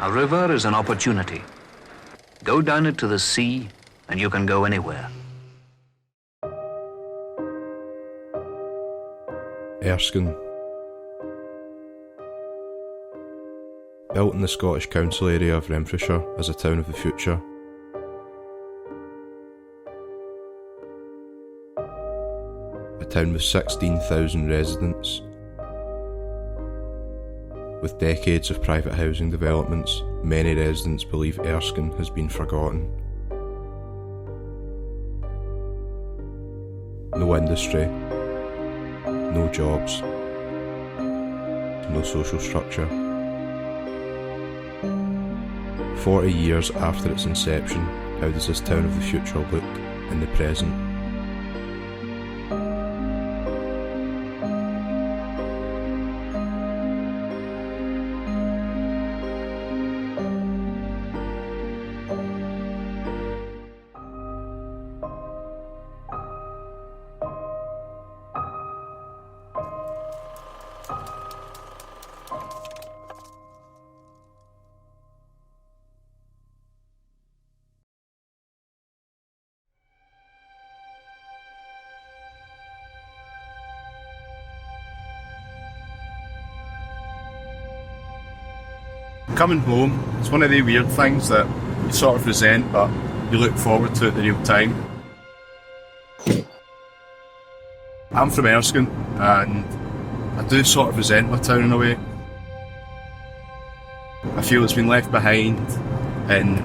A river is an opportunity. Go down it to the sea, and you can go anywhere. Erskine. Built in the Scottish Council area of Renfrewshire as a town of the future. A town with 16,000 residents. With decades of private housing developments, many residents believe Erskine has been forgotten. No industry, no jobs, no social structure. 40 years after its inception, how does this town of the future look in the present? Coming home, it's one of the weird things that you sort of resent, but you look forward to at the real time. I'm from Erskine, and I do sort of resent my town in a way. I feel it's been left behind, and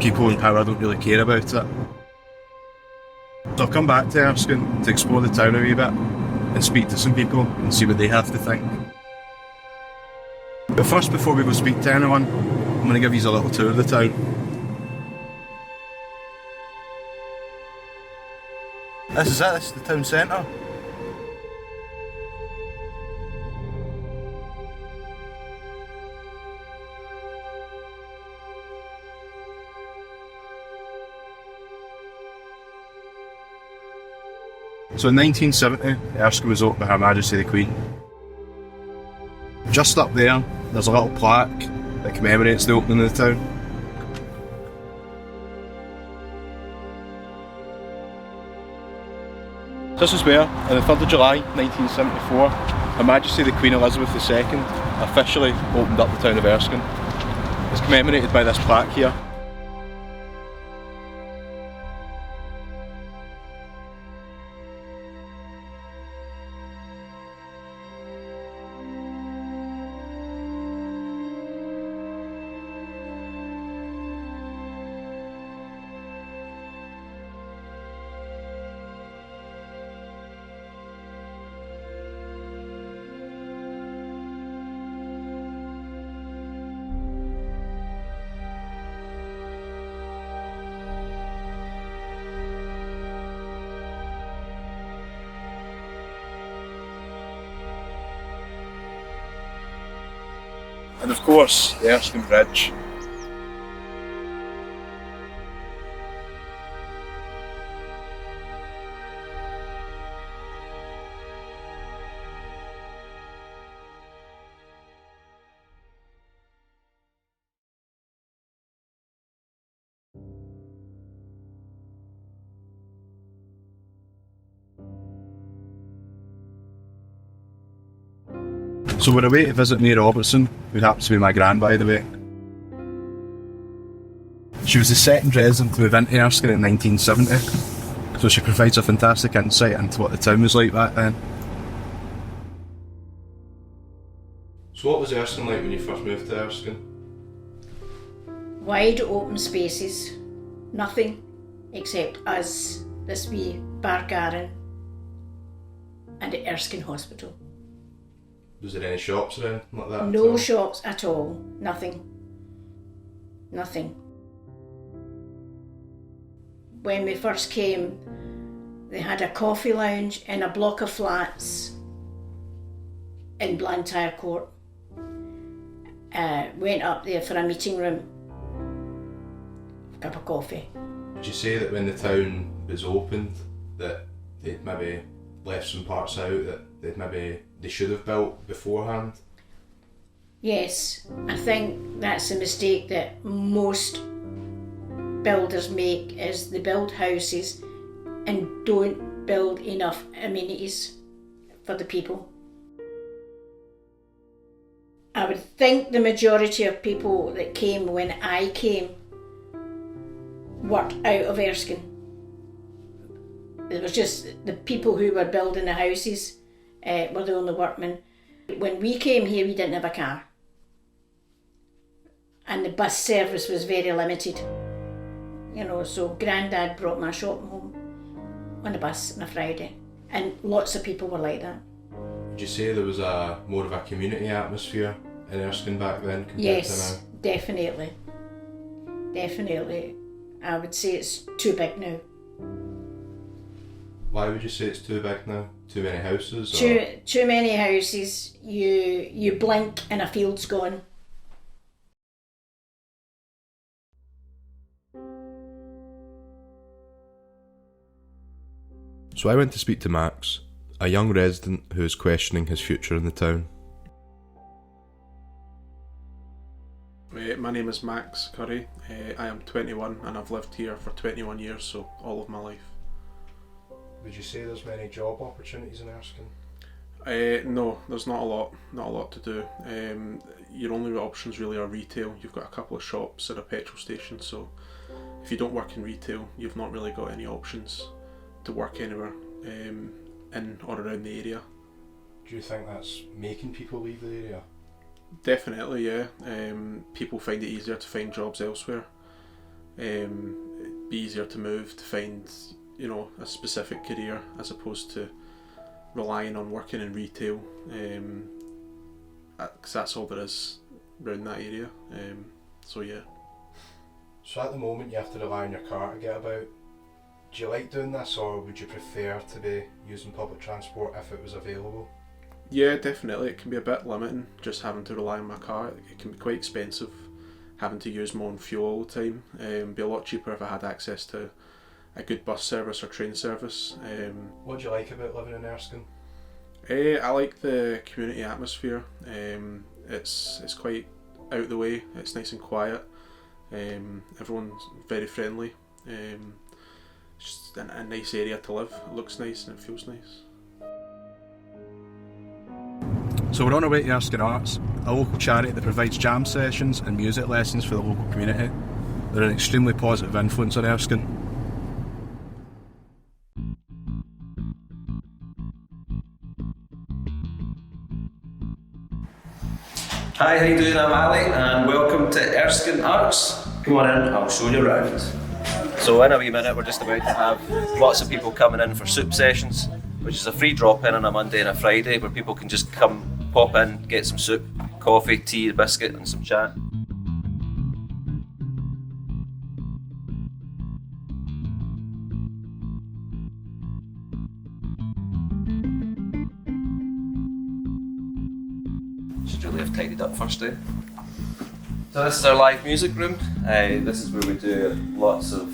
people in power don't really care about it. So I've come back to Erskine to explore the town a wee bit, and speak to some people, and see what they have to think. But first, before we go speak to anyone, I'm going to give you a little tour of the town. This is it, this is the town centre. So in 1970, Erskine was opened by Her Majesty the Queen. Just up there, there's a little plaque that commemorates the opening of the town. This is where, on the 3rd of July 1974, Her Majesty the Queen Elizabeth II officially opened up the town of Erskine. It's commemorated by this plaque here. And of course, the Erskine Bridge. So we're away to visit Mary Robertson, who happens to be my gran, by the way. She was the second resident to move into Erskine in 1970, so she provides a fantastic insight into what the town was like back then. So what was Erskine like when you first moved to Erskine? Wide open spaces, nothing except us, this wee bar garden and the Erskine Hospital. Was there any shops or anything like that? No shops at all, nothing. Nothing. When we first came, they had a coffee lounge in a block of flats in Blantyre Court. Went up there for a meeting room, a cup of coffee. Would you say that when the town was opened that they'd maybe left some parts out that they should have built beforehand? Yes, I think that's a mistake that most builders make, is they build houses and don't build enough amenities for the people. I would think the majority of people that came when I came worked out of Erskine. It was just the people who were building the houses were the only workmen. When we came here, we didn't have a car. And the bus service was very limited. You know, so Grandad brought my shopping home on a bus on a Friday. And lots of people were like that. Would you say there was more of a community atmosphere in Erskine back then compared to now? Yes, definitely. Definitely. I would say it's too big now. Why would you say it's too big now? Too many houses? Too many houses. You blink and a field's gone. So I went to speak to Max, a young resident who is questioning his future in the town. My name is Max Curry. I am 21 and I've lived here for 21 years, so all of my life. Would you say there's many job opportunities in Erskine? No, there's not a lot to do. Your only options really are retail. You've got a couple of shops and a petrol station, so if you don't work in retail, you've not really got any options to work anywhere in or around the area. Do you think that's making people leave the area? Definitely, yeah. People find it easier to find jobs elsewhere. It'd be easier to move to find, you know, a specific career as opposed to relying on working in retail, because that's all there is around that area. So yeah. So at the moment you have to rely on your car to get about. Do you like doing this, or would you prefer to be using public transport if it was available? Yeah, definitely. It can be a bit limiting just having to rely on my car. It can be quite expensive having to use my own fuel all the time. It'd be a lot cheaper if I had access to a good bus service or train service. What do you like about living in Erskine? I like the community atmosphere. It's quite out of the way. It's nice and quiet. Everyone's very friendly. Just a nice area to live. It looks nice and it feels nice. So we're on our way to Erskine Arts, a local charity that provides jam sessions and music lessons for the local community. They're an extremely positive influence on Erskine. Hi, how you doing? I'm Ali and welcome to Erskine Arts. Come on in, I'll show you around. So in a wee minute we're just about to have lots of people coming in for soup sessions, which is a free drop-in on a Monday and a Friday where people can just come, pop in, get some soup, coffee, tea, a biscuit and some chat. Should really have tidied up first, eh? So this is our live music room. This is where we do lots of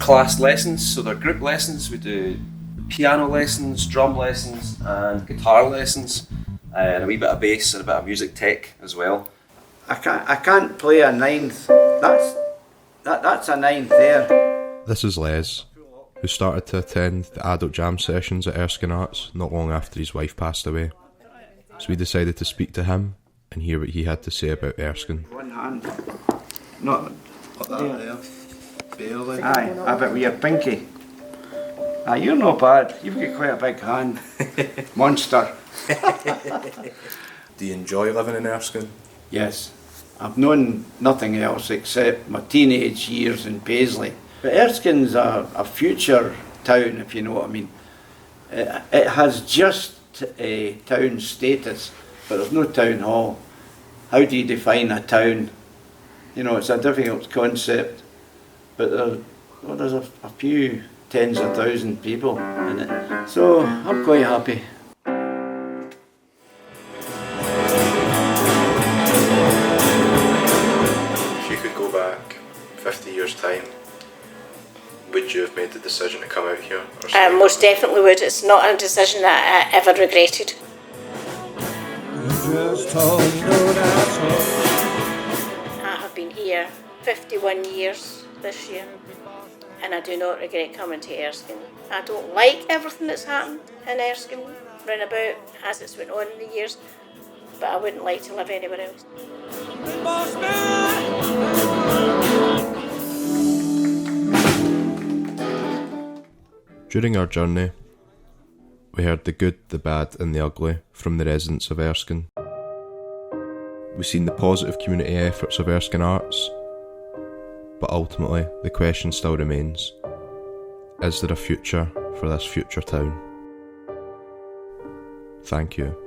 class lessons. So they're group lessons. We do piano lessons, drum lessons and guitar lessons, and a wee bit of bass and a bit of music tech as well. I can't play a ninth. That's a ninth there. This is Les, who started to attend the adult jam sessions at Erskine Arts not long after his wife passed away. So we decided to speak to him and hear what he had to say about Erskine. One hand. Not Like that there. Barely. aye, a bit with your pinky. Aye, you're not bad. You've got quite a big hand. Monster. Do you enjoy living in Erskine? Yes. I've known nothing else except my teenage years in Paisley. But Erskine's a future town, if you know what I mean. It has just a town status, but there's no town hall. How do you define a town? You know, it's a difficult concept, but there's a few tens of thousand people in it. So I'm quite happy. If you could go back 50 years' time, would you have made the decision to come out here? Or I most definitely would. It's not a decision that I ever regretted. If I have been here 51 years this year, and I do not regret coming to Erskine. I don't like everything that's happened in Erskine, round about as it's went on in the years, but I wouldn't like to live anywhere else. During our journey, we heard the good, the bad and the ugly from the residents of Erskine. We've seen the positive community efforts of Erskine Arts, but ultimately the question still remains, is there a future for this future town? Thank you.